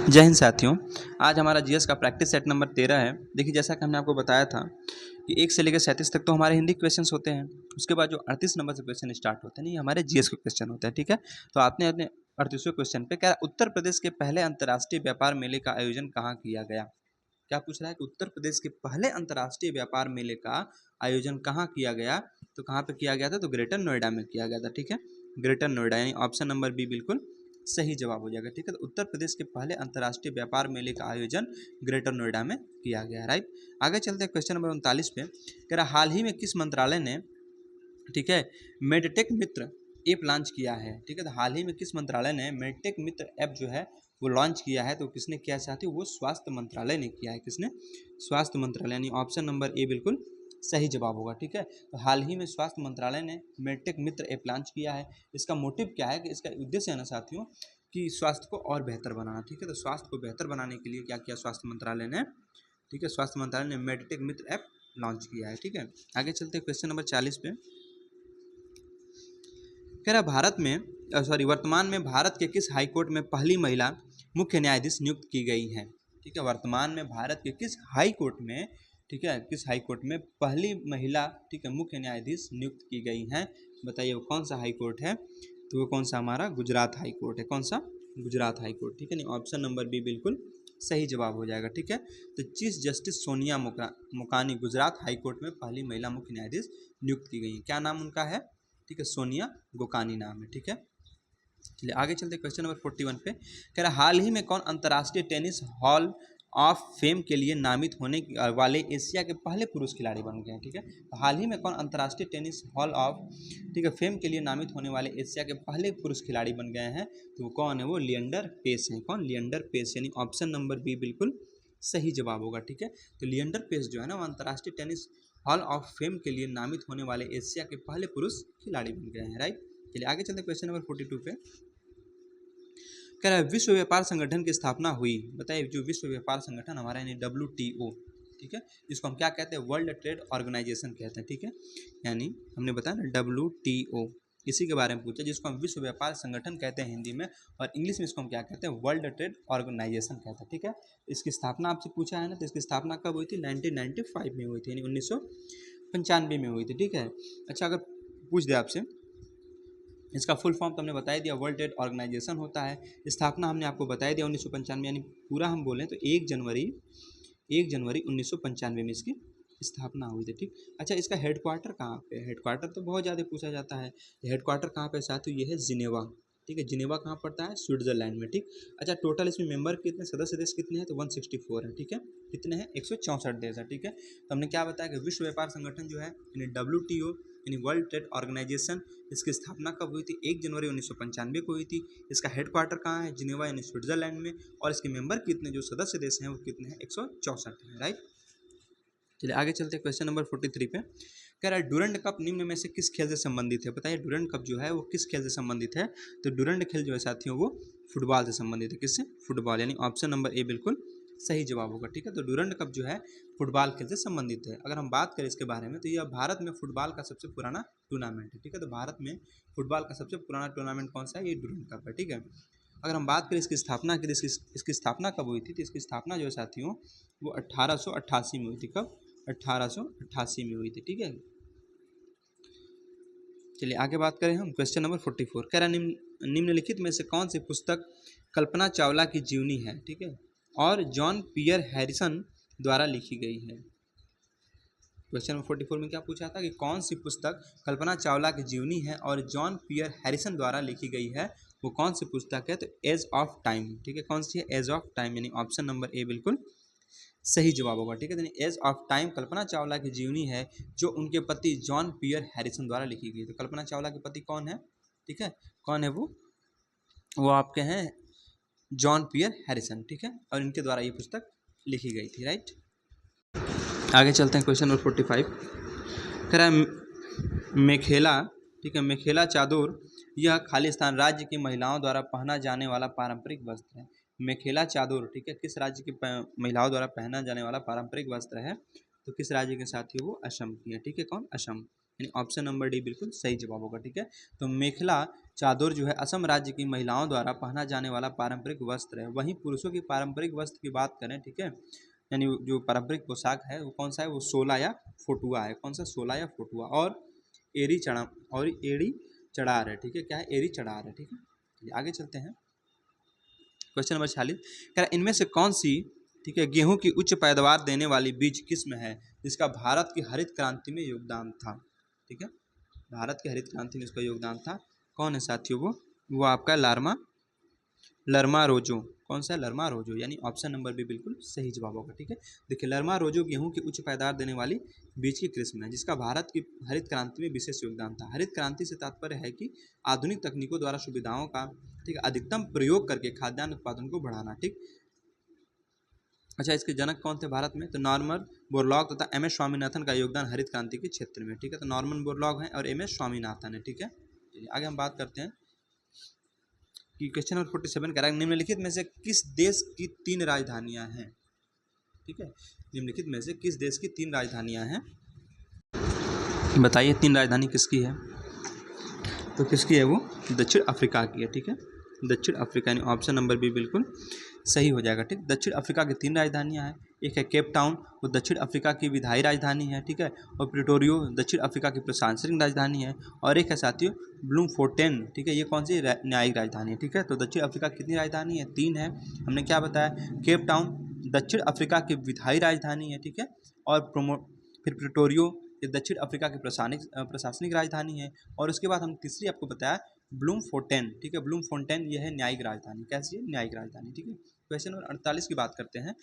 जय हिंद साथियों। आज हमारा जीएस का प्रैक्टिस सेट नंबर 13 है। देखिए, जैसा कि हमने आपको बताया था कि 1 से लेकर 37 तक तो हमारे हिंदी क्वेश्चंस होते हैं। उसके बाद जो 38 नंबर से क्वेश्चन स्टार्ट होते हैं, नहीं, हमारे जीएस के क्वेश्चन होते हैं। ठीक है, तो आपने अपने 38वें क्वेश्चन पे क्या उत्तर प्रदेश के पहले अंतर्राष्ट्रीय व्यापार मेले का आयोजन कहाँ किया गया। क्या पूछ रहा है कि उत्तर प्रदेश के पहले अंतर्राष्ट्रीय व्यापार मेले का आयोजन कहाँ किया गया। तो कहाँ पे किया गया था, तो ग्रेटर नोएडा में किया गया था। ठीक है, ग्रेटर नोएडा, यानी ऑप्शन नंबर बी बिल्कुल सही जवाब हो जाएगा। ठीक है, तो उत्तर प्रदेश के पहले अंतर्राष्ट्रीय व्यापार मेले का आयोजन ग्रेटर नोएडा में किया गया। राइट, आगे चलते हैं क्वेश्चन नंबर 39 पे। कह रहा हाल ही में किस मंत्रालय ने, ठीक है, मेडटेक मित्र ऐप लॉन्च किया है। ठीक है, तो हाल ही में किस मंत्रालय ने मेडटेक मित्र ऐप जो है वो लॉन्च किया है। तो किसने किया साथी, वो स्वास्थ्य मंत्रालय ने किया है। किसने, स्वास्थ्य मंत्रालय, यानी ऑप्शन नंबर ए बिल्कुल सही जवाब होगा। ठीक है, तो हाल ही में स्वास्थ्य मंत्रालय ने मेडटेक मित्र ऐप लॉन्च किया है। इसका मोटिव क्या है, कि इसका उद्देश्य है ना साथियों कि स्वास्थ्य को और बेहतर बनाना। ठीक है, तो स्वास्थ्य को बेहतर बनाने के लिए क्या किया स्वास्थ्य मंत्रालय ने। ठीक है, स्वास्थ्य मंत्रालय ने मेडटेक मित्र ऐप लॉन्च किया है। ठीक है, आगे चलते हैं क्वेश्चन नंबर 40 पे। कह रहा भारत में वर्तमान में भारत के किस हाईकोर्ट में पहली महिला मुख्य न्यायाधीश नियुक्त की गई है। ठीक है, वर्तमान में भारत के किस हाई कोर्ट में, ठीक है, किस हाई कोर्ट में पहली महिला, ठीक है, मुख्य न्यायाधीश नियुक्त की गई हैं। बताइए वो कौन सा हाई कोर्ट है। तो वो कौन सा, हमारा गुजरात हाई कोर्ट है। कौन सा, गुजरात हाई कोर्ट। ठीक है, नहीं, ऑप्शन नंबर बी बिल्कुल सही जवाब हो जाएगा। ठीक है, तो chief justice Sonia Gokani Gujarat high court में पहली महिला मुख्य न्यायाधीश नियुक्त की गई है। क्या नाम उनका है, ठीक है, सोनिया गोकानी नाम है। ठीक है, चलिए आगे चलते क्वेश्चन नंबर 41 पे। कह रहा हाल ही में कौन अंतर्राष्ट्रीय टेनिस हॉल ऑफ फेम के लिए नामित होने वाले एशिया के पहले पुरुष खिलाड़ी बन गए हैं। ठीक है, तो हाल ही में कौन अंतर्राष्ट्रीय टेनिस हॉल ऑफ, ठीक है, फेम के लिए नामित होने वाले एशिया के पहले पुरुष खिलाड़ी बन गए हैं। तो वो कौन है, वो लिएंडर पेस हैं। कौन, लिएंडर पेस, यानी ऑप्शन नंबर बी बिल्कुल सही जवाब होगा। ठीक है, तो लिएंडर पेस जो है ना, वो अंतर्राष्ट्रीय टेनिस हॉल ऑफ फेम के लिए नामित होने वाले एशिया के पहले पुरुष खिलाड़ी बन गए हैं। राइट, चलिए आगे चलते क्वेश्चन नंबर 42 पे। कह रहा है विश्व व्यापार संगठन की स्थापना हुई। बताइए जो विश्व व्यापार संगठन हमारा, यानी WTO, ठीक है, इसको हम क्या कहते हैं, वर्ल्ड ट्रेड ऑर्गेनाइजेशन कहते हैं। ठीक है, यानी हमने बताया ना WTO, इसी के बारे में पूछा, जिसको हम विश्व व्यापार संगठन कहते हैं हिंदी में, और इंग्लिश में इसको हम क्या कहते हैं, वर्ल्ड ट्रेड ऑर्गेनाइजेशन कहते हैं। ठीक है, इसकी स्थापना आपसे पूछा है ना, तो इसकी स्थापना कब हुई थी, 1995 में हुई थी, यानी 1995 में हुई थी। ठीक है, अच्छा, अगर पूछ दे आपसे इसका फुल फॉर्म तो हमने बता दिया, वर्ल्ड ट्रेड ऑर्गेनाइजेशन होता है। स्थापना हमने आपको बता दिया 1995, यानी पूरा हम बोलें तो 1 जनवरी 1995 में इसकी स्थापना हुई थी। ठीक, अच्छा, इसका हेडक्वार्टर कहाँ पे है। हेडक्वार्टर तो बहुत ज़्यादा पूछा जाता है, हेडक्वार्टर कहाँ पे साथियों, ये है जिनेवा। ठीक है, जिनेवा कहाँ पड़ता है, स्विट्जरलैंड में। ठीक, अच्छा, टोटल इसमें मेंबर कितने, सदस्य देश कितने हैं, तो 164 है। ठीक है, कितने हैं, 164 देश है। ठीक है, तो हमने क्या बताया कि विश्व व्यापार संगठन जो है, यानी WTO, यानी वर्ल्ड ट्रेड ऑर्गेनाइजेशन, इसकी स्थापना कब हुई थी, 1 जनवरी 1995 को हुई थी। इसका हेडक्वार्टर कहाँ है, जिनेवा, यानी स्विट्जरलैंड में। और इसके मेंबर कितने, जो सदस्य देश हैं, वो कितने हैं, 164 हैं। राइट, चलिए आगे चलते हैं क्वेश्चन नंबर 43 पे। कह रहा है डूरंड कप निम्न में से किस खेल से संबंधित है। बताइए डूरंड कप जो है वो किस खेल से संबंधित है। तो डूरंड खेल जो है साथियों, वो फुटबॉल से संबंधित है। किससे, फुटबॉल, यानी ऑप्शन नंबर ए बिल्कुल सही जवाब होगा। ठीक है, तो डूरंड कप जो है फुटबॉल खेल से संबंधित है। अगर हम बात करें इसके बारे में, तो यह भारत में फुटबॉल का सबसे पुराना टूर्नामेंट है। ठीक है, तो भारत में फुटबॉल का सबसे पुराना टूर्नामेंट कौन सा है, ये डूरंड कप है। ठीक है, अगर हम बात करें इसकी स्थापना की, इसकी स्थापना कब हुई थी, तो इसकी स्थापना जो है साथियों वो 1888 में हुई थी। कब, 1888 में हुई थी। ठीक है, चलिए आगे बात करें हम क्वेश्चन नंबर 44। कह रहा निम्नलिखित में से कौन सी पुस्तक कल्पना चावला की जीवनी है। ठीक है, और जॉन पियर हैरिसन द्वारा लिखी गई है। क्वेश्चन नंबर 44 में क्या पूछा था कि कौन सी पुस्तक कल्पना चावला की जीवनी है और जॉन पियर हैरिसन द्वारा लिखी गई है, वो कौन सी पुस्तक है। तो एज ऑफ टाइम। ठीक है, कौन सी है, एज ऑफ टाइम, यानी ऑप्शन नंबर ए बिल्कुल सही जवाब होगा। ठीक है, as of time Kalpana Chawla की जीवनी है, जो उनके पति जॉन पियर हैरिसन द्वारा लिखी गई। तो कल्पना चावला के पति कौन है, ठीक है, कौन है वो आपके हैं जॉन पियर हैरिसन। ठीक है, और इनके द्वारा ये पुस्तक लिखी गई थी। राइट, आगे चलते हैं क्वेश्चन नंबर 45। कह रहा है मेखेला, ठीक है, मेखेला चादर यह खालिस्तान राज्य की महिलाओं द्वारा पहना जाने वाला पारंपरिक वस्त्र है। मेखेला चादर, ठीक है, किस राज्य की महिलाओं द्वारा पहना जाने वाला पारंपरिक वस्त्र है। तो किस राज्य के साथ ही वो, असम की है। ठीक है, कौन, असम, यानी ऑप्शन नंबर डी बिल्कुल सही जवाब होगा। ठीक है, तो मेखला चादर जो है असम राज्य की महिलाओं द्वारा पहना जाने वाला पारंपरिक वस्त्र है। वहीं पुरुषों की पारंपरिक वस्त्र की बात करें, ठीक है, यानी जो पारंपरिक पोशाक है वो कौन सा है, वो सोला या फोटुआ है। कौन सा, सोला या फोटुआ। और एड़ी चढ़ार है। ठीक है, क्या है, एड़ी चढ़ार है। ठीक है, चलिए आगे चलते हैं। क्वेश्चन नंबर 46 कह रहा है इनमें से कौन सी, ठीक है, गेहूं की उच्च पैदावार देने वाली बीज किस्म है जिसका भारत की हरित क्रांति में योगदान था। ठीक है, भारत की हरित क्रांति में इसका योगदान था। कौन है साथियों, वो आपका लरमा रोजो। कौन सा है, लरमा रोजो, यानी ऑप्शन नंबर बी बिल्कुल सही जवाब होगा। ठीक है, देखिए लरमा रोजो गेहूं की उच्च पैदावार देने वाली बीज की किस्म है जिसका भारत की हरित क्रांति में विशेष योगदान था। हरित क्रांति से तात्पर्य है कि आधुनिक तकनीकों द्वारा सुविधाओं का, ठीक है, अधिकतम प्रयोग करके खाद्यान्न उत्पादन को बढ़ाना। ठीक, अच्छा, इसके जनक कौन थे भारत में, तो नॉर्मन बोरलॉग तथा एम एस स्वामीनाथन का योगदान हरित क्रांति के क्षेत्र में। ठीक है, तो नॉर्मन बोरलॉग हैं और एम एस स्वामीनाथन है। ठीक है, आगे हम बात करते हैं कि क्वेश्चन नंबर 47 कह रहा है निम्नलिखित में से किस देश की 3 राजधानियां हैं। ठीक है, निम्नलिखित में से किस देश की 3 राजधानियां हैं, बताइए 3 राजधानी किसकी है, तो किसकी है, वो दक्षिण अफ्रीका की है। ठीक है, दक्षिण अफ्रीका, यानी ऑप्शन नंबर बी बिल्कुल सही हो जाएगा। ठीक, दक्षिण अफ्रीका की 3 राजधानियां हैं। एक है केप टाउन, वो दक्षिण अफ्रीका की विधायी राजधानी है। ठीक है, और प्रिटोरियो दक्षिण अफ्रीका की प्रशासनिक राजधानी है। और एक है साथियों ब्लूमफोर्टेन। ठीक है, ये कौन सी न्यायिक राजधानी है। ठीक है, तो दक्षिण अफ्रीका की कितनी राजधानी है, 3 है। हमने क्या बताया, केप टाउन दक्षिण अफ्रीका की विधायी राजधानी है। ठीक है, और फिर प्रिटोरियो ये दक्षिण अफ्रीका की प्रशासनिक राजधानी है। और उसके बाद हम तीसरी आपको बताया ब्लूमफोर्टेन। ठीक है, ब्लूमफोर्टेन ये है न्यायिक राजधानी। कैसी है, न्यायिक राजधानी। ठीक है, क्वेश्चन नंबर 48 की बात करते हैं।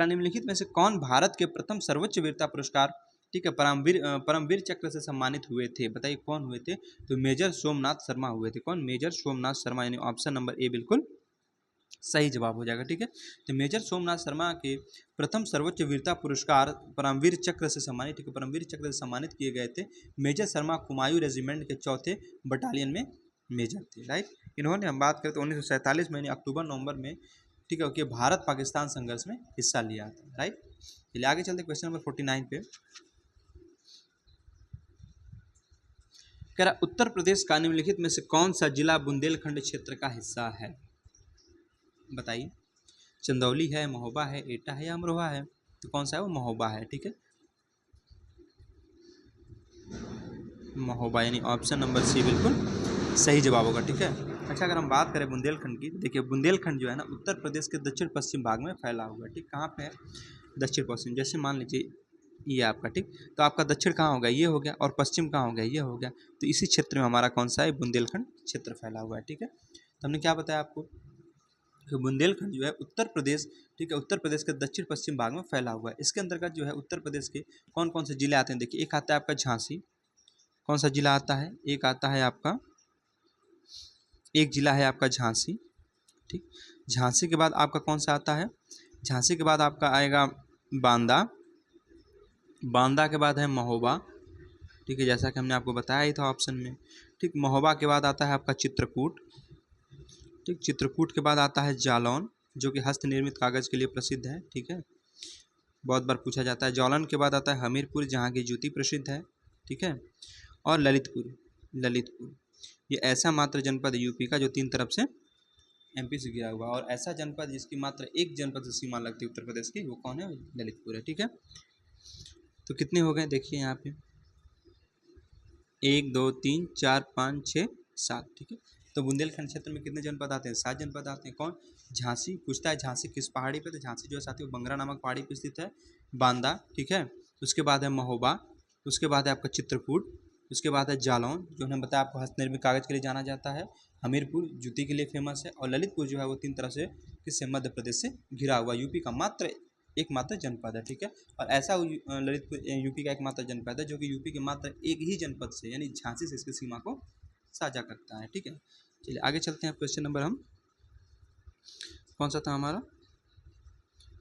निम्नलिखित में से कौन भारत के प्रथम सर्वोच्च वीरता पुरस्कार, ठीक है, परमवीर चक्र से सम्मानित हुए थे, बताइए कौन हुए थे, तो मेजर सोमनाथ शर्मा हुए थे। कौन, मेजर सोमनाथ शर्मा, यानी ऑप्शन नंबर ए बिल्कुल सही जवाब हो जाएगा। ठीक है, तो मेजर सोमनाथ शर्मा के प्रथम सर्वोच्च वीरता पुरस्कार परमवीर चक्र से सम्मानित, ठीक है, परमवीर चक्र से सम्मानित किए गए थे। मेजर शर्मा कुमायूं रेजिमेंट के 4थे बटालियन में मेजर थे। राइट, इन्होंने, हम बात करें तो 1947 में अक्टूबर नवंबर में, ठीक है, कि भारत पाकिस्तान संघर्ष में हिस्सा लिया था। राइट, चलिए आगे चलते क्वेश्चन नंबर 49 पे। कह रहा उत्तर प्रदेश का निम्नलिखित में से कौन सा जिला बुंदेलखंड क्षेत्र का हिस्सा है, बताइए, चंदौली है, महोबा है, एटा है या अमरोहा है, तो कौन सा है, वो महोबा है। ठीक है, महोबा, यानी ऑप्शन नंबर सी बिल्कुल सही जवाब होगा। ठीक है, अच्छा, अगर हम बात करें बुंदेलखंड की, देखिए बुंदेलखंड जो है ना उत्तर प्रदेश के दक्षिण पश्चिम भाग में फैला हुआ है। ठीक, कहाँ पे है, दक्षिण पश्चिम। जैसे मान लीजिए ये आपका, ठीक, तो आपका दक्षिण कहाँ हो गया, ये हो गया, और पश्चिम कहाँ हो गया, ये हो गया। तो इसी क्षेत्र में हमारा कौन सा है, बुंदेलखंड क्षेत्र फैला हुआ है। ठीक है, तो हमने क्या बताया आपको कि बुंदेलखंड जो है उत्तर प्रदेश, ठीक है, उत्तर प्रदेश के दक्षिण पश्चिम भाग में फैला हुआ है। इसके अंतर्गत जो है उत्तर प्रदेश के कौन कौन से जिले आते हैं, देखिए एक आता है आपका झांसी। कौन सा जिला आता है, एक आता है आपका, एक जिला है आपका झांसी। ठीक, झांसी के बाद आपका कौन सा आता है, झांसी के बाद आपका आएगा बांदा, बांदा के बाद है महोबा। ठीक है, जैसा कि हमने आपको बताया ही था ऑप्शन में। ठीक, महोबा के बाद आता है आपका चित्रकूट। ठीक, चित्रकूट के बाद आता है जालौन, जो कि हस्त निर्मित कागज़ के लिए प्रसिद्ध है। ठीक है, बहुत बार पूछा जाता है। जालौन के बाद आता है हमीरपुर, जहाँ की जूती प्रसिद्ध है। ठीक है, और ललितपुर ये ऐसा मात्र जनपद है यूपी का जो 3 तरफ से एमपी से घिरा हुआ, और ऐसा जनपद जिसकी मात्र एक जनपद से सीमा लगती है उत्तर प्रदेश की, वो कौन है, ललितपुर है। ठीक है, तो कितने हो गए, देखिए यहाँ पे 1 2 3 4 5 6 7। ठीक है, तो बुंदेलखंड क्षेत्र में कितने जनपद आते हैं, 7 जनपद आते हैं। कौन, झांसी, पूछता है झांसी किस पहाड़ी पे, तो झांसी जो है साथियों बंगरा नामक पहाड़ी पे स्थित है। बांदा, ठीक है, उसके बाद है महोबा, उसके बाद है आपका चित्रकूट, उसके बाद है जालौन, जो हमने बताया आपको हस्तनिर्मित कागज़ के लिए जाना जाता है। हमीरपुर जूती के लिए फेमस है, और ललितपुर जो है वो 3 तरह से किससे, मध्य प्रदेश से घिरा हुआ, यूपी का मात्र एकमात्र जनपद है। ठीक है, और ऐसा ललितपुर यूपी का एकमात्र जनपद है जो कि यूपी के मात्र एक ही जनपद से, यानी झांसी से इसकी सीमा को साझा करता है। ठीक है, चलिए आगे चलते हैं। क्वेश्चन नंबर हम कौन सा था हमारा,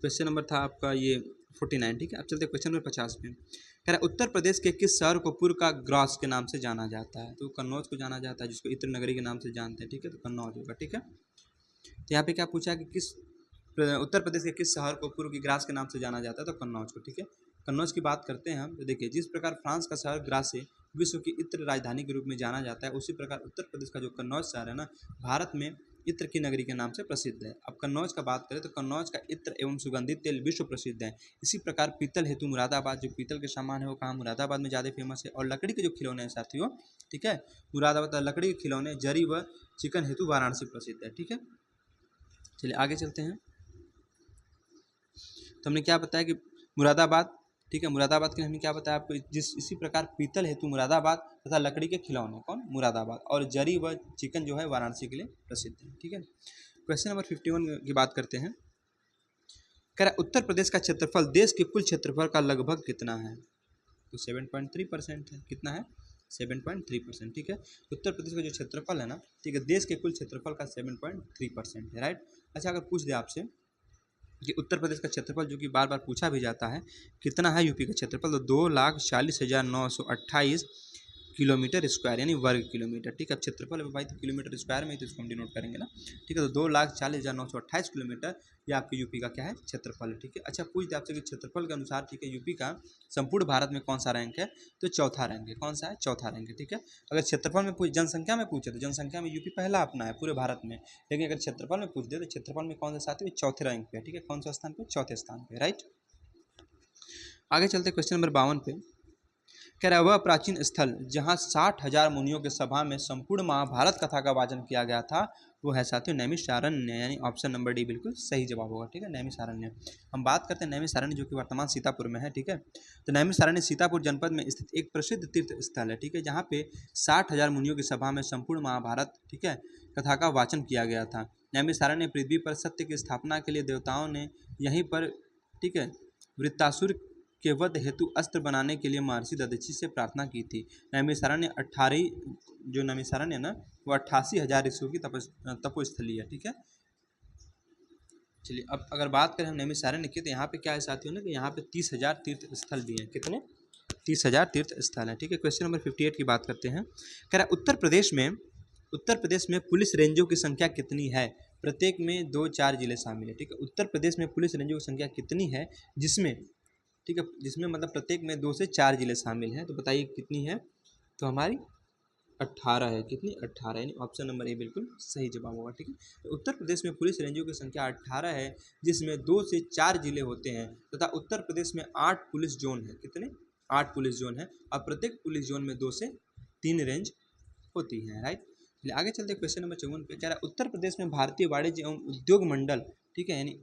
क्वेश्चन नंबर था आपका ये 49। ठीक है, अब चलते हैं क्वेश्चन नंबर 50 पे। कह रहा है उत्तर प्रदेश के किस शहर को पूर्व का ग्रास के नाम से जाना जाता है, तो कन्नौज को जाना जाता है, जिसको इत्र नगरी के नाम से जानते हैं। ठीक है, तो कन्नौज होगा। ठीक है, तो यहाँ पे क्या पूछा कि किस उत्तर प्रदेश के किस शहर को पूर्व की ग्रास के नाम से जाना जाता है, तो कन्नौज को। ठीक है, कन्नौज की बात करते हैं हम, तो देखिए जिस प्रकार फ्रांस का शहर ग्रास से विश्व की इत्र राजधानी के रूप में जाना जाता है, उसी प्रकार उत्तर प्रदेश का जो कन्नौज शहर है ना, भारत में इत्र की नगरी के नाम से प्रसिद्ध है। अब कन्नौज का बात करें तो कन्नौज का इत्र एवं सुगंधित तेल विश्व प्रसिद्ध है। इसी प्रकार पीतल हेतु मुरादाबाद, जो पीतल के सामान है वो कहाँ, मुरादाबाद में ज़्यादा फेमस है। और लकड़ी के जो खिलौने हैं साथियों, ठीक है, मुरादाबाद लकड़ी के खिलौने, जरी व चिकन हेतु वाराणसी प्रसिद्ध है। ठीक है, चलिए आगे चलते हैं। तो हमने क्या बताया कि मुरादाबाद, ठीक है, मुरादाबाद के लिए हमने क्या बताया आपको, इसी प्रकार पीतल हेतु मुरादाबाद तथा लकड़ी के खिलौने कौन, मुरादाबाद, और जरी व चिकन जो है वाराणसी के लिए प्रसिद्ध है। ठीक है, क्वेश्चन नंबर 51 की बात करते हैं। कह रहा उत्तर प्रदेश का क्षेत्रफल देश के कुल क्षेत्रफल का लगभग कितना है, तो 7.3% है। कितना है, 7.3%। ठीक है, उत्तर प्रदेश का जो क्षेत्रफल है ना, ठीक है, देश के कुल क्षेत्रफल का 7.3% है। राइट। अच्छा, अगर पूछ दे आपसे कि उत्तर प्रदेश का क्षेत्रफल, जो कि बार बार पूछा भी जाता है, कितना है यूपी का क्षेत्रफल, तो 2,40,928 किलोमीटर स्क्वायर, यानी वर्ग किलोमीटर। ठीक है, अब क्षेत्रफल है भाई, तो किलोमीटर स्क्वायर में ही तो इसको हम डिनोट करेंगे ना। ठीक है, तो 2,40,928 किलोमीटर ये आपके यूपी का क्या है, क्षेत्रफल है। ठीक है, अच्छा पूछ दे आपसे कि क्षेत्रफल के अनुसार, ठीक है, यूपी का संपूर्ण भारत में कौन सा रैंक है, तो चौथा रैंक है। कौन सा है, चौथा रैंक है। ठीक है, अगर क्षेत्रफल में पूछ, जनसंख्या में पूछे तो जनसंख्या में यूपी पहला अपना है पूरे भारत में, लेकिन अगर क्षेत्रफल में पूछ दे तो क्षेत्रफल में कौन सा साथी है, चौथे रैंक पे है। ठीक है, कौन सा स्थान पे, चौथे स्थान पे। राइट, आगे चलते क्वेश्चन नंबर 52 पे। कह रहा है वह प्राचीन स्थल जहाँ 60,000 मुनियों के सभा में संपूर्ण महाभारत कथा का वाचन किया गया था, वो है साथियों नैमिषारण्य, यानी ऑप्शन नंबर डी बिल्कुल सही जवाब होगा। ठीक है, नैमिषारण्य। हम बात करते हैं नैमिषारण्य, जो कि वर्तमान सीतापुर में है। ठीक है, तो नैमिषारण्य सीतापुर जनपद में स्थित एक प्रसिद्ध तीर्थ स्थल है। ठीक है, जहाँ पे 60,000 मुनियों की सभा में संपूर्ण महाभारत, ठीक है, कथा का वाचन किया गया था। नैमिषारण्य पृथ्वी पर सत्य की स्थापना के लिए देवताओं ने यहीं पर, ठीक है, वृत्तासुर के वध हेतु अस्त्र बनाने के लिए महर्षि दधीचि से प्रार्थना की थी। नैमिषारण्य 18 जो नैमिषारण्य है ना, वो 88,000 ऋषियों की तपोस्थली है। ठीक है, चलिए अब अगर बात करें हम नैमिषारण्य की, तो यहाँ पे क्या है साथियों ना, कि यहाँ पे 30,000 तीर्थ स्थल भी हैं। कितने, 30,000 तीर्थ स्थल है। ठीक है, क्वेश्चन नंबर 58 की बात करते हैं। कह रहा है उत्तर प्रदेश में पुलिस रेंजों की संख्या कितनी है, प्रत्येक में 2-4 जिले शामिल है। ठीक है, उत्तर प्रदेश में पुलिस रेंजों की संख्या कितनी है, जिसमें, ठीक है, जिसमें मतलब प्रत्येक में 2 से 4 जिले शामिल हैं, तो बताइए कितनी है, तो हमारी 18 है। कितनी, 18, यानी ऑप्शन नंबर ए बिल्कुल सही जवाब होगा। ठीक है, तो उत्तर प्रदेश में पुलिस रेंजों की संख्या 18 है, जिसमें 2 से 4 जिले होते हैं, तथा उत्तर प्रदेश में 8 पुलिस जोन है। कितने, 8 पुलिस जोन है, और प्रत्येक पुलिस जोन में 2 से 3 रेंज होती हैं। राइट, चलिए आगे चलते क्वेश्चन नंबर 54 पे। कह रहा है उत्तर प्रदेश में भारतीय वाणिज्य एवं उद्योग मंडल, ठीक है, यानी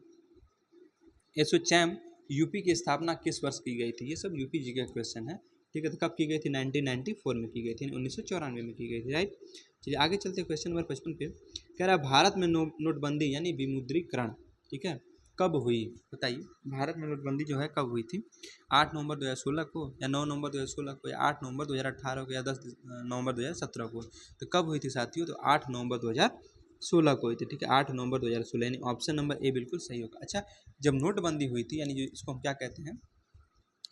एसोचैम यूपी की स्थापना किस वर्ष की गई थी, ये सब यूपी जी का क्वेश्चन है। ठीक है, तो कब की गई थी, 1994 में की गई थी, 1994 में की गई थी। राइट, चलिए आगे चलते क्वेश्चन नंबर 55 पे। कह रहा है भारत में नोटबंदी यानी विमुद्रीकरण, ठीक है, कब हुई, बताइए, भारत में नोटबंदी जो है कब हुई थी, 8 नवंबर 2016 को, या 9 नवंबर 2016 को, या 8 नवंबर 2018 को, या 10 नवंबर 2017 को। तो कब हुई थी साथियों, तो 8 नवंबर 2016 को हुई थी। ठीक है, 8 नवंबर 2016, यानी ऑप्शन नंबर ए बिल्कुल सही होगा। अच्छा, जब नोटबंदी हुई थी, यानी जो इसको हम क्या कहते हैं,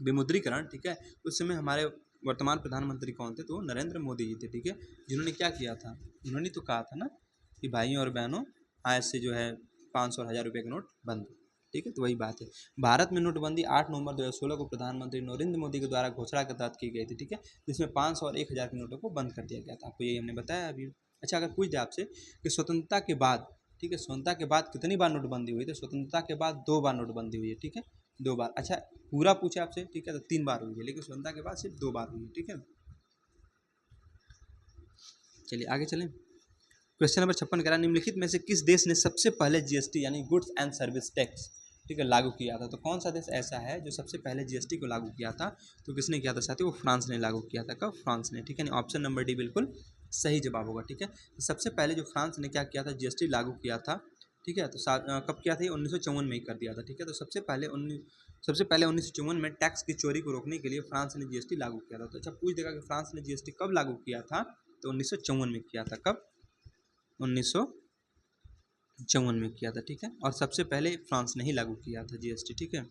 विमुद्रीकरण, ठीक है, उस समय हमारे वर्तमान प्रधानमंत्री कौन थे, तो नरेंद्र मोदी जी थे। ठीक है, जिन्होंने क्या किया था, उन्होंने तो कहा था ना कि भाइयों और बहनों, आज से जो है 500 और 1000 रुपये का नोट बंद। ठीक है, तो वही बात है, भारत में नोटबंदी 8 नवंबर 2016 को प्रधानमंत्री नरेंद्र मोदी के द्वारा घोषणा के तहत की गई थी। ठीक है, जिसमें 500 और 1000 के नोटों को बंद कर दिया गया था, आपको यही हमने बताया अभी। अच्छा, अगर पूछ दे आपसे कि स्वतंत्रता के बाद, ठीक है, स्वतंत्रता के बाद कितनी बार नोटबंदी हुई, तो स्वतंत्रता के बाद 2 बार नोटबंदी हुई है। ठीक है, 2 बार। अच्छा, पूरा पूछे आपसे, ठीक है, तो 3 बार हुई है, लेकिन स्वतंत्रता के बाद सिर्फ 2 बार हुई है। ठीक है, चलिए आगे चलें। क्वेश्चन नंबर 56 कह रहा है निम्नलिखित में से किस देश ने सबसे पहले जीएसटी यानी गुड्स एंड सर्विस टैक्स, ठीक है, लागू किया था, तो कौन सा देश ऐसा है जो सबसे पहले जीएसटी को लागू किया था, तो किसने किया था साथियों, वो फ्रांस ने लागू किया था। कब, फ्रांस ने। ठीक है, ऑप्शन नंबर डी बिल्कुल सही जवाब होगा। ठीक है, तो सबसे पहले जो फ्रांस ने क्या किया था, जीएसटी लागू किया था। ठीक है, तो कब किया था, ये 1954 में ही कर दिया था। ठीक है, तो सबसे पहले 1954 में टैक्स की चोरी को रोकने के लिए फ्रांस ने जीएसटी लागू किया था। तो अच्छा पूछ देगा कि फ्रांस ने जीएसटी कब लागू किया था, तो 1954 में किया था। कब, 1954 में किया था। ठीक है, और सबसे पहले फ्रांस ने ही लागू किया था जीएसटी। ठीक है,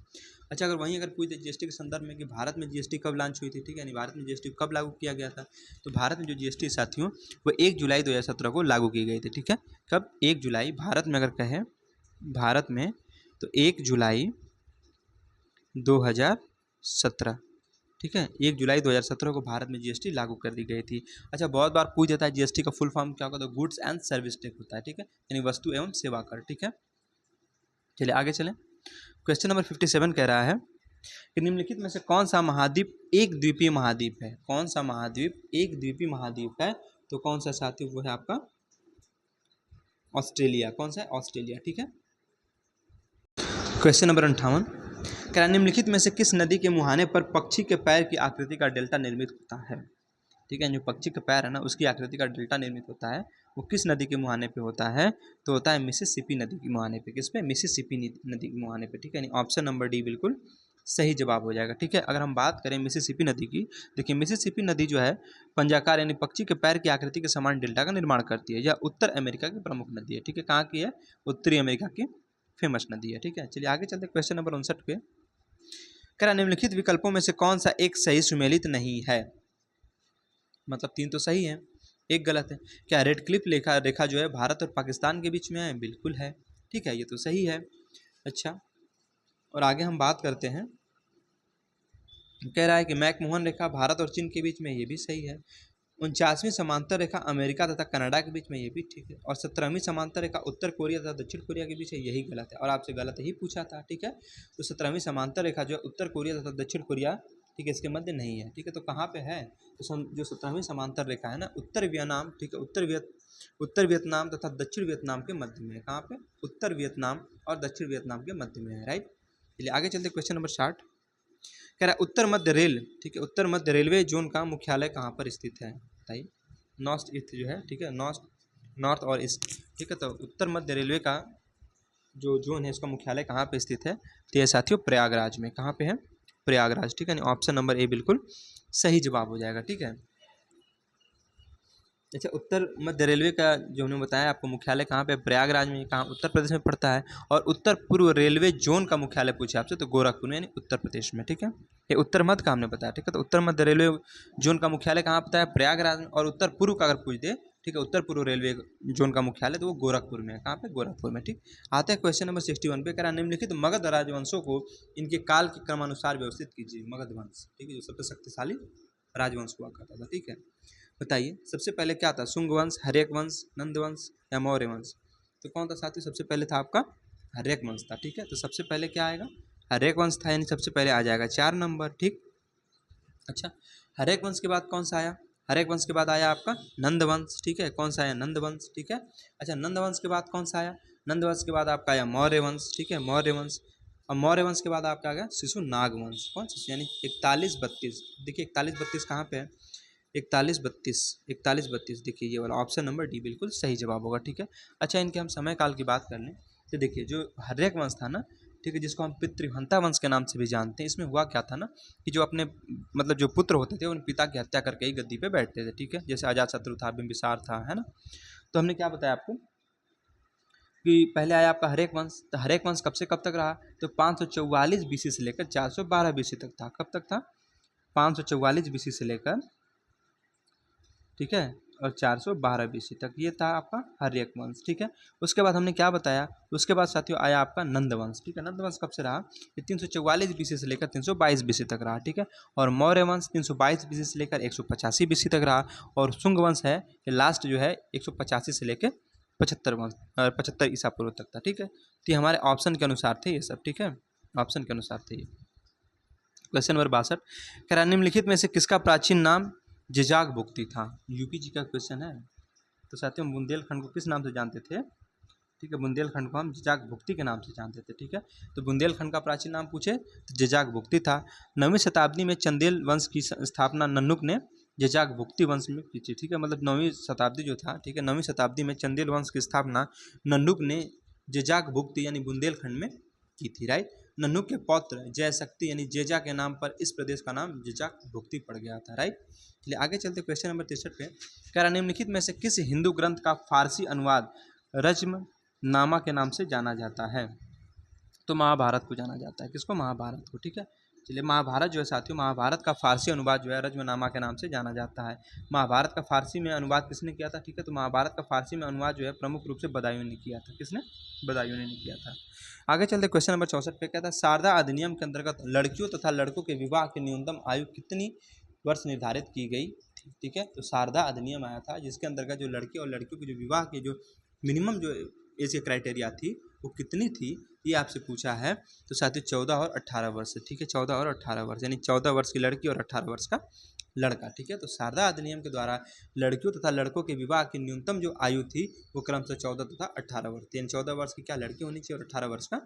अच्छा अगर पूछ दे जीएसटी के संदर्भ में कि भारत में जीएसटी कब लॉन्च हुई थी, ठीक है, यानी भारत में जीएसटी कब लागू किया गया था, तो भारत में जो जीएसटी साथियों वो 1 जुलाई 2017 को लागू की गई थी। ठीक है, कब, 1 जुलाई, भारत में अगर कहें भारत में, तो 1 जुलाई 2017, ठीक है, 1 जुलाई 2017 को भारत में जीएसटी लागू कर दी गई थी। अच्छा, बहुत बार पूछ जाता है जीएसटी का फुल फॉर्म क्या होता है, तो गुड्स एंड सर्विस टैक्स होता है, ठीक है, यानी वस्तु एवं सेवा कर, ठीक है। चलिए आगे चलें। क्वेश्चन नंबर 57 कह रहा है कि निम्नलिखित में से कौन सा महाद्वीप एक द्वीपीय महाद्वीप है? कौन सा महाद्वीप एक द्वीपीय महाद्वीप है? तो कौन सा साथी, वो है आपका ऑस्ट्रेलिया। कौन सा है? ऑस्ट्रेलिया, ठीक है। क्वेश्चन नंबर 58 कह रहा है निम्नलिखित में से किस नदी के मुहाने पर पक्षी के पैर की आकृति का डेल्टा निर्मित होता है? ठीक है, जो पक्षी का पैर है ना, उसकी आकृति का डेल्टा निर्मित होता है, वो किस नदी के मुहाने पे होता है? तो होता है मिसिसिपी नदी के मुहाने पे। किस पे? मिसिसिपी नदी के मुहाने पे, ठीक है, यानी ऑप्शन नंबर डी बिल्कुल सही जवाब हो जाएगा, ठीक है। अगर हम बात करें मिसिसिपी नदी की, देखिए मिसिसिपी नदी जो है पंजाकार यानी पक्षी के पैर की आकृति के समान डेल्टा का निर्माण करती है। यह उत्तर अमेरिका की प्रमुख नदी है, ठीक है। कहाँ की है? उत्तरी अमेरिका की फेमस नदी है, ठीक है। चलिए आगे चलते क्वेश्चन नंबर 59 पे। कह रहा निम्नलिखित विकल्पों में से कौन सा एक सही सुमेलित नहीं है? मतलब 3 तो सही है, एक गलत है। क्या रेड क्लिफ रेखा जो है भारत और पाकिस्तान के बीच में है? बिल्कुल है, ठीक है, ये तो सही है। अच्छा, और आगे हम बात करते हैं। कह रहा है कि मैकमोहन रेखा भारत और चीन के बीच में, ये भी सही है। 49वीं समांतर रेखा अमेरिका तथा कनाडा के बीच में, ये भी ठीक है। और 17वीं समांतर रेखा उत्तर कोरिया तथा दक्षिण कोरिया के बीच है, यही गलत है। और आपसे गलत ही पूछा था, ठीक है। तो 17वीं समांतर रेखा जो है उत्तर कोरिया तथा दक्षिण कोरिया, ठीक है, इसके मध्य नहीं है, ठीक है। तो कहाँ पे है? तो जो 17वीं समांतर रेखा है ना, उत्तर वियतनाम, ठीक है, उत्तर वियतनाम तथा दक्षिण वियतनाम के मध्य में है। कहाँ पे? उत्तर वियतनाम और दक्षिण वियतनाम के मध्य में है, राइट। चलिए आगे चलते क्वेश्चन नंबर 60। कह रहा है उत्तर मध्य रेल, ठीक है, उत्तर मध्य रेलवे जोन का मुख्यालय कहाँ पर स्थित है? बताइए। नॉर्थ ईस्ट जो है, ठीक है, नॉर्थ और ईस्ट, ठीक है। तो उत्तर मध्य रेलवे का जो जोन है उसका मुख्यालय कहाँ पे स्थित है? तो ये साथियों प्रयागराज में। कहाँ पे है? प्रयागराज, ठीक है। ऑप्शन नंबर ए बिल्कुल सही जवाब हो जाएगा, ठीक है। अच्छा, उत्तर मध्य रेलवे का जो हमने बताया आपको मुख्यालय कहाँ पे? प्रयागराज में। कहाँ? उत्तर प्रदेश में पड़ता है। और उत्तर पूर्व रेलवे जोन का मुख्यालय पूछे आपसे तो गोरखपुर में, यानी उत्तर प्रदेश में, ठीक है। ये उत्तर मध्य का हमने बताया, ठीक है। तो उत्तर मध्य रेलवे जोन का मुख्यालय कहाँ पड़ता है? प्रयागराज में। और उत्तर पूर्व का अगर पूछ दे, ठीक है, उत्तर पूर्व रेलवे जोन का मुख्यालय तो वो गोरखपुर में है। कहाँ पे? गोरखपुर में, ठीक। आता है क्वेश्चन नंबर 61 पे। कह रहा निम्नलिखित मगध राजवंशों को इनके काल के क्रमानुसार व्यवस्थित कीजिए। मगध वंश, ठीक है, जो सबसे शक्तिशाली राजवंश हुआ करता था, ठीक है। बताइए सबसे पहले क्या था? शुंग वंश, हर्यक वंश, नंद वंश या मौर्य वंश? तो कौन था साथियों? सबसे पहले था आपका हर्यक वंश था, ठीक है। तो सबसे पहले क्या आएगा? हर्यक वंश था, यानी सबसे पहले आ जाएगा 4 नंबर, ठीक। अच्छा, हर्यक वंश के बाद कौन सा आया? हर्यक वंश के बाद आया आपका नंद वंश, ठीक है। कौन सा आया? नंद वंश, ठीक है। अच्छा, नंद वंश के बाद कौन सा आया? नंद वंश के बाद आपका आया मौर्य वंश, ठीक है, मौर्य वंश। और मौर्य वंश के बाद आपका आ गया शिशु नाग वंश। कौन सा? यानी 41-32। देखिए 41-32 कहाँ पे है? 41-32 देखिए, ये वाला ऑप्शन नंबर डी बिल्कुल सही जवाब होगा, ठीक है। अच्छा, इनके हम समय काल की बात कर लें तो देखिए जो हर्यक वंश था ना, ठीक है, जिसको हम पितृहंता वंश के नाम से भी जानते हैं, इसमें हुआ क्या था ना कि जो अपने मतलब जो पुत्र होते थे उन पिता की हत्या करके ही गद्दी पे बैठते थे, ठीक है। जैसे अजातशत्रु था, बिंबिसार था, है ना। तो हमने क्या बताया आपको कि पहले आया आपका हर्यक वंश। तो हर्यक वंश कब से कब तक रहा? तो 544 बीसी से लेकर 412 बीसी तक था। कब तक था? 544 बीसी से लेकर, ठीक है, और 412 बीसी तक ये था आपका हर्यक वंश, ठीक है। उसके बाद हमने क्या बताया? उसके बाद साथियों आया आपका नंद वंश, ठीक है। नंद वंश कब से रहा? ये 344 बीसी से लेकर 322 बीसी तक रहा, ठीक है। और मौर्य वंश 322 बीसी से लेकर 185 बीसी तक रहा। और शुंग वंश है ये लास्ट जो है 185 से लेकर 75 ईसा पूर्व तक था, ठीक है। तो ये हमारे ऑप्शन के अनुसार थे ये सब, ठीक है, ऑप्शन के अनुसार थे ये। क्वेश्चन नंबर 62 कह रहा निम्नलिखित में से किसका प्राचीन नाम जिजाग भुक्ति था? यूपी जी का क्वेश्चन है। तो साथियों बुंदेलखंड को किस नाम से जानते थे? ठीक है, बुंदेलखंड को हम जिजाग भुक्ति के नाम से जानते थे, ठीक है। तो बुंदेलखंड का प्राचीन नाम पूछे तो जिजाग भुक्ति था। 9वीं शताब्दी में चंदेल वंश की स्थापना नन्नुक ने जिजाग भुक्ति वंश में की थी, ठीक है। मतलब 9वीं शताब्दी जो था, ठीक है, 9वीं शताब्दी में चंदेल वंश की स्थापना नन्नुक ने जिजाग भुक्ति यानी बुंदेलखंड में की थी, राइट। नन्नुक के पौत्र जयशक्ति यानी जेजा के नाम पर इस प्रदेश का नाम जिजाग भुक्ति पड़ गया था, राइट। चलिए आगे चलते क्वेश्चन नंबर 63 पे। कह रहा निम्नलिखित में से किस हिंदू ग्रंथ का फारसी अनुवाद रज्मनामा के नाम से जाना जाता है? तो महाभारत को जाना जाता है। किसको? महाभारत को, ठीक है। चलिए, महाभारत जो है साथियों, महाभारत का फारसी अनुवाद जो है रज्मनामा के नाम से जाना जाता है। महाभारत का फारसी में अनुवाद किसने किया था? ठीक है, तो महाभारत का फारसी में अनुवाद जो है प्रमुख रूप से बदायूं ने किया था। किसने? बदायूं ने किया था। आगे चलते क्वेश्चन नंबर 64 पे, क्या था? शारदा अधिनियम के अंतर्गत लड़कियों तथा लड़कों के विवाह की न्यूनतम आयु कितनी वर्ष निर्धारित की गई थी? ठीक है, तो शारदा अधिनियम आया था जिसके अंतर्गत जो लड़के और लड़कियों के जो विवाह की जो मिनिमम जो एज की क्राइटेरिया थी वो कितनी थी, ये आपसे पूछा है। तो साथियों 14 और 18 वर्ष। ठीक है, 14 और 18 वर्ष, यानी 14 वर्ष की लड़की और 18 वर्ष का लड़का। ठीक है, तो शारदा अधिनियम के द्वारा लड़कियों तथा लड़कों के विवाह की न्यूनतम जो आयु थी वो क्रमशः 14 तथा 18 वर्ष थी, यानी 14 वर्ष की क्या लड़की होनी चाहिए और 18 वर्ष का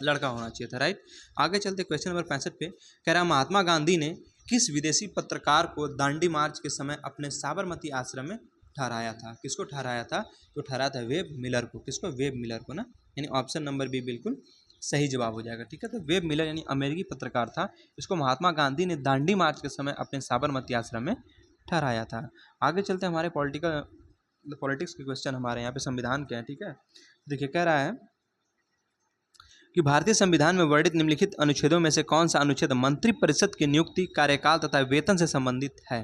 लड़का होना चाहिए था। राइट। आगे चलते क्वेश्चन नंबर 65 पे, कह रहा महात्मा गांधी ने किस विदेशी पत्रकार को दांडी मार्च के समय अपने साबरमती आश्रम में ठहराया था? किसको ठहराया था? तो ठहराया था वेब मिलर को। किसको? वेब मिलर को ना, यानी ऑप्शन नंबर बी बिल्कुल सही जवाब हो जाएगा। ठीक है, तो वेब मिलर यानी अमेरिकी पत्रकार था, इसको महात्मा गांधी ने दांडी मार्च के समय अपने साबरमती आश्रम में ठहराया था। आगे चलते हमारे पॉलिटिक्स के क्वेश्चन हमारे यहाँ पे संविधान के हैं। ठीक है, देखिए कह रहा है कि भारतीय संविधान में वर्णित निम्नलिखित अनुच्छेदों में से कौन सा अनुच्छेद मंत्रिपरिषद की नियुक्ति, कार्यकाल तथा वेतन से संबंधित है?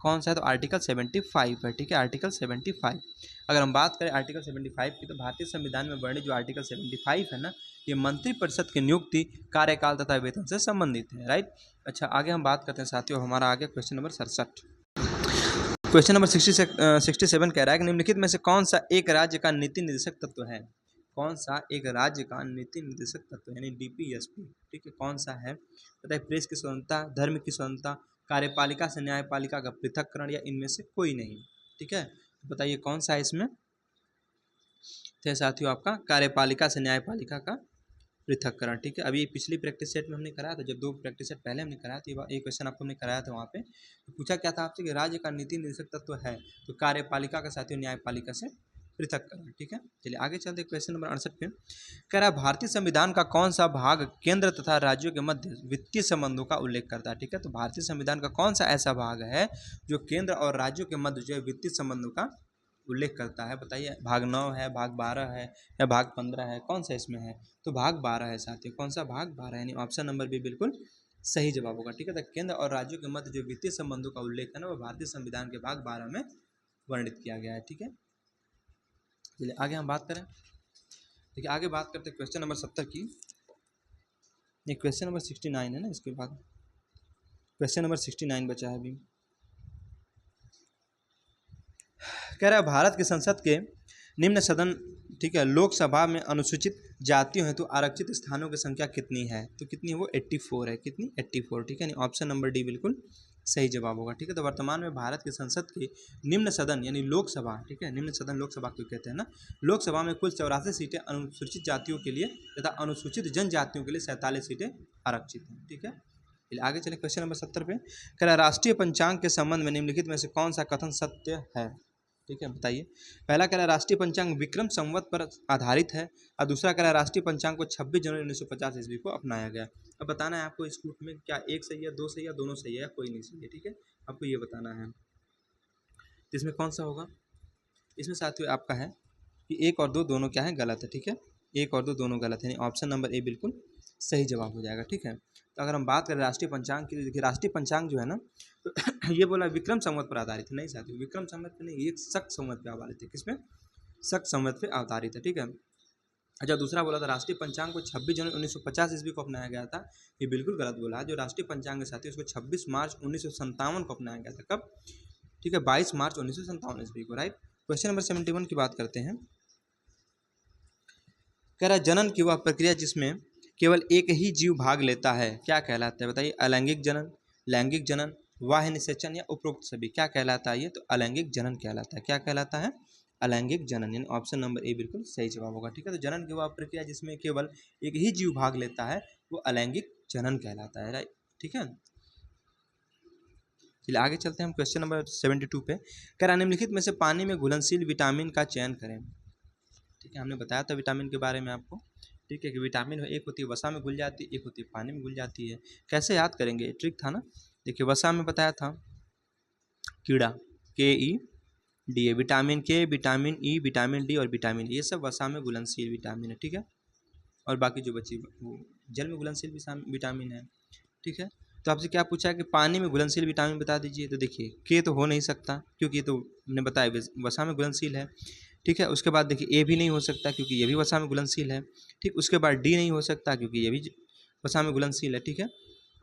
कौन सा है? तो आर्टिकल 75 है। ठीक है, आर्टिकल 75। अगर हम बात करें आर्टिकल 75 की, तो भारतीय संविधान में वर्णित जो आर्टिकल 75 है ना, ये मंत्रिपरिषद की नियुक्ति, कार्यकाल तथा वेतन से संबंधित है। राइट। अच्छा, आगे हम बात करते हैं साथियों, हमारा आगे क्वेश्चन नंबर 67। क्वेश्चन नंबर 67 कह रहा है कि निम्नलिखित में से कौन सा एक राज्य का नीति निर्देशक तत्व है? कौन सा एक राज्य का नीति निर्देशक तत्व यानी डीपीएसपी? ठीक है, कौन सा है? बताइए। प्रेस की स्वतंत्रता, धर्म की स्वतंत्रता, कार्यपालिका से न्यायपालिका का पृथक्करण, या इनमें से कोई नहीं? ठीक है, बताइए कौन सा है इसमें? तो साथियों आपका कार्यपालिका से न्यायपालिका का पृथक्करण। ठीक है, अभी पिछली प्रैक्टिस सेट में हमने कराया था, जब 2 प्रैक्टिस सेट पहले हमने कराया था, एक क्वेश्चन आपको हमने कराया था वहाँ पे, तो पूछा क्या था आपसे कि राज्य का नीति निर्देशक तत्व है, तो कार्यपालिका का साथियों न्यायपालिका से पृथक्करण। ठीक है, चलिए आगे चलते क्वेश्चन नंबर 68 पे, कह रहा है भारतीय संविधान का कौन सा भाग केंद्र तथा राज्यों के मध्य वित्तीय संबंधों का उल्लेख करता है? ठीक है, तो भारतीय संविधान का कौन सा ऐसा भाग है जो केंद्र और राज्यों के मध्य जो है वित्तीय संबंधों का उल्लेख करता है? बताइए, भाग 9 है, भाग 12 है, या भाग 15 है? कौन सा इसमें है? तो भाग 12 है साथियों। कौन सा? भाग 12, यानी ऑप्शन नंबर बी बिल्कुल सही जवाब होगा। ठीक है, तो केंद्र और राज्यों के मध्य जो वित्तीय संबंधों का उल्लेख है ना, वो भारतीय संविधान के भाग 12 में वर्णित किया गया है। ठीक है, चलिए आगे हम बात करें। देखिए, आगे बात करते हैं क्वेश्चन नंबर 70 की। ये क्वेश्चन नंबर 69 है ना, इसके बाद क्वेश्चन नंबर 69 बचा है अभी। कह रहा है भारत की संसद के निम्न सदन, ठीक है, लोकसभा में अनुसूचित जातियों हेतु आरक्षित स्थानों की संख्या कितनी है? तो कितनी है वो? 84 है। कितनी? 84। ठीक है, ऑप्शन नंबर डी बिल्कुल सही जवाब होगा। ठीक है, तो वर्तमान में भारत की संसद के निम्न सदन यानी लोकसभा, ठीक है, निम्न सदन लोकसभा क्यों कहते हैं ना, लोकसभा में कुल 84 सीटें अनुसूचित जातियों के लिए तथा अनुसूचित जनजातियों के लिए 47 सीटें आरक्षित हैं। ठीक है, आगे चले क्वेश्चन नंबर 70 पे, कह रहा राष्ट्रीय पंचांग के संबंध में निम्नलिखित में से कौन सा कथन सत्य है? ठीक है, बताइए। पहला कह रहा है राष्ट्रीय पंचांग विक्रम संवत पर आधारित है, और दूसरा कह रहा है राष्ट्रीय पंचांग को 26 जनवरी 1950 ईस्वी को अपनाया गया। अब बताना है आपको इस कूट में क्या एक सही है, दो सही है, दोनों सही है, या कोई नहीं सही है। ठीक है, आपको ये बताना है तो इसमें कौन सा होगा। इसमें साथियों आपका है कि 1 और 2 दोनों क्या है? गलत है। ठीक है, 1 और 2 दोनों गलत है, यानी ऑप्शन नंबर ए बिल्कुल सही जवाब हो जाएगा। ठीक है, तो अगर हम बात करें राष्ट्रीय पंचांग की, देखिए राष्ट्रीय पंचांग जो है ना, तो ये बोला विक्रम संवत पर आधारित है। नहीं साथियों, विक्रम संवत पर नहीं, एक शक संवत पर आधारित है। किसमें? शक संवत पर आधारित है। ठीक है, अच्छा, दूसरा बोला था राष्ट्रीय पंचांग को 26 जनवरी 1950 ईस्वी को अपनाया गया था, ये बिल्कुल गलत बोला है। जो राष्ट्रीय पंचांग है साथियों, उसको 26 मार्च 1957 को अपनाया गया था। कब? ठीक है, 22 मार्च 1957 ईस्वी को। राइट। क्वेश्चन नंबर 71 की बात करते हैं। कह रहा है जनन की वह प्रक्रिया जिसमें केवल एक ही जीव भाग लेता है क्या कहलाता है? बताइए। अलैंगिक जनन, लैंगिक जनन, वाह्य निषेचन, या उपरोक्त सभी? क्या कहलाता है ये? तो अलैंगिक जनन कहलाता है। क्या कहलाता है? अलैंगिक जनन, यानी ऑप्शन नंबर ए बिल्कुल सही जवाब होगा। ठीक है, तो जनन की वह प्रक्रिया जिसमें केवल एक ही जीव भाग लेता है वो अलैंगिक जनन कहलाता है। राइट। ठीक है, चलिए आगे चलते हैं हम क्वेश्चन नंबर 72 पे। कह रहा निम्नलिखित में से पानी में घुलनशील विटामिन का चयन करें। ठीक है, हमने बताया था विटामिन के बारे में आपको। ठीक है, कि विटामिन एक होती है वसा में घुल जाती है, एक होती है पानी में घुल जाती है। कैसे याद करेंगे? ट्रिक था ना। देखिए, वसा में बताया था कीड़ा, KEDA, विटामिन के, विटामिन ई, विटामिन डी और विटामिन, ये सब वसा में घुलनशील विटामिन है। ठीक है, और बाकी जो बची वो जल में घुलनशील विटामिन है। ठीक है। तो आपसे क्या पूछा है कि पानी में घुलनशील विटामिन बता दीजिए, तो देखिए के तो हो नहीं सकता क्योंकि ये तो हमने बताया वसा में घुलनशील है। ठीक है, उसके बाद देखिए ए भी नहीं हो सकता क्योंकि ये भी वसा में घुलनशील है। ठीक, उसके बाद डी नहीं हो सकता क्योंकि ये भी वसा में घुलनशील है। ठीक है,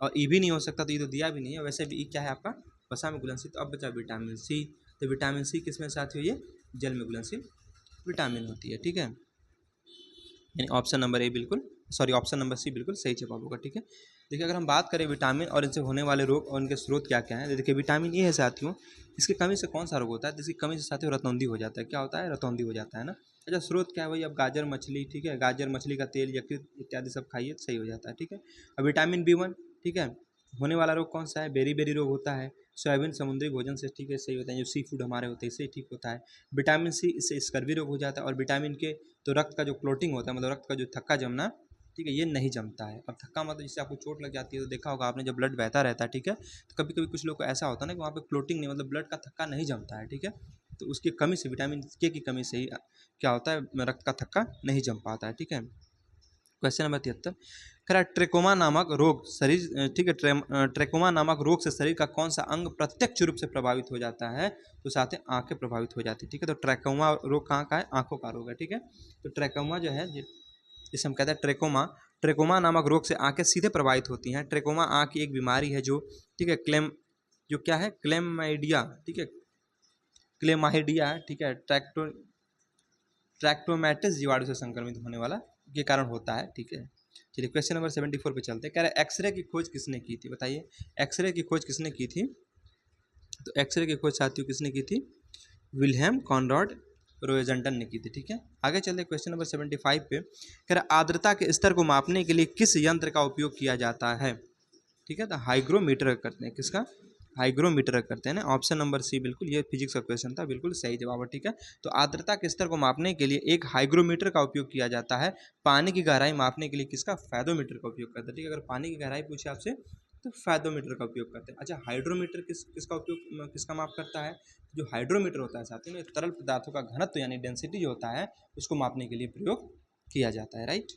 और ई भी नहीं हो सकता, तो ये तो दिया भी नहीं है। वैसे भी ई क्या है आपका, वसा में घुलनशील। तो अब बचा विटामिन सी। तो विटामिन सी किस में साथ हुई है, जल में घुलनशील विटामिन होती है। ठीक है, यानी ऑप्शन नंबर ए बिल्कुल, सॉरी ऑप्शन नंबर सी बिल्कुल सही जवाब होगा। ठीक है, देखिए अगर हम बात करें विटामिन और इनसे होने वाले रोग और उनके स्रोत क्या क्या हैं, तो देखिए विटामिन ए है साथियों, इसकी कमी से कौन सा रोग होता है, जिसकी कमी से साथियों रतौंधी हो जाता है। क्या होता है, रतौंधी हो जाता है ना। अच्छा, स्रोत क्या है, वही अब गाजर मछली, ठीक है, गाजर मछली का तेल, यकृत इत्यादि सब खाइए तो सही हो जाता है। ठीक है, अब विटामिन B1, ठीक है, होने वाला रोग कौन सा है, बेरी बेरी रोग होता है। सोयाबीन समुद्री भोजन से, ठीक है, सही होता है, जो सी फूड हमारे होते हैं इससे ठीक होता है। विटामिन सी, इससे स्कर्वी रोग हो जाता है। और विटामिन के, तो रक्त का जो क्लोटिंग होता है, मतलब रक्त का जो थक्का जमना, ठीक है, ये नहीं जमता है। अब थक्का मतलब जिससे आपको चोट लग जाती है, तो देखा होगा आपने जब ब्लड बहता रहता है, ठीक है, तो कभी कभी कुछ लोग को ऐसा होता है ना कि वहाँ पे क्लोटिंग नहीं, मतलब ब्लड का थक्का नहीं जमता है। ठीक है, तो उसकी कमी से, विटामिन के की कमी से ही क्या होता है, रक्त का थक्का नहीं जम पाता है। ठीक है, क्वेश्चन नंबर 73, कह रहा है ट्रेकोमा नामक रोग शरीर, ठीक है, ट्रेकोमा नामक रोग से शरीर का कौन सा अंग प्रत्यक्ष रूप से प्रभावित हो जाता है, तो साथ ही आंखें प्रभावित हो जाती है। ठीक है, तो ट्रेकोमा रोग कहाँ का है, आंखों का रोग है। ठीक है, तो ट्रेकोमा जो है, जिसे हम कहते हैं ट्रेकोमा, ट्रेकोमा नामक रोग से आंखें सीधे प्रभावित होती हैं। ट्रेकोमा आंख की एक बीमारी है जो, ठीक है, जो क्या है, क्लेमाइडिया, ठीक है, क्लेमाइडिया है, ठीक है, ट्रैक्टोमैटिस जीवाणु से संक्रमित होने वाला के कारण होता है। ठीक है, चलिए क्वेश्चन नंबर 74 पे चलते हैं। कह रहे हैं एक्सरे की खोज किसने की थी, बताइए एक्सरे की खोज किसने की थी। तो एक्सरे की खोज साथियों किसने की थी, विल्हेम कॉनराड रोयजंटन ने की थी। ठीक है, आगे चलते हैं क्वेश्चन नंबर 75 पे। कह रहा आर्द्रता के स्तर को मापने के लिए किस यंत्र का उपयोग किया जाता है। ठीक है, तो हाइग्रोमीटर करते हैं, किसका, हाइग्रोमीटर करते हैं ना। ऑप्शन नंबर सी बिल्कुल, ये फिजिक्स का क्वेश्चन था, बिल्कुल सही जवाब है। ठीक है, तो आर्द्रता के स्तर को मापने के लिए एक हाइग्रोमीटर का उपयोग किया जाता है। पानी की गहराई मापने के लिए किसका, फैदोमीटर का उपयोग करते हैं। ठीक है, अगर पानी की गहराई पूछे आपसे तो फैदोमीटर का उपयोग करते हैं। अच्छा, हाइड्रोमीटर किसका उपयोग, किसका माप करता है, जो हाइड्रोमीटर होता है साथियों में तरल पदार्थों का घनत्व यानी डेंसिटी जो होता है, उसको मापने के लिए प्रयोग किया जाता है। राइट।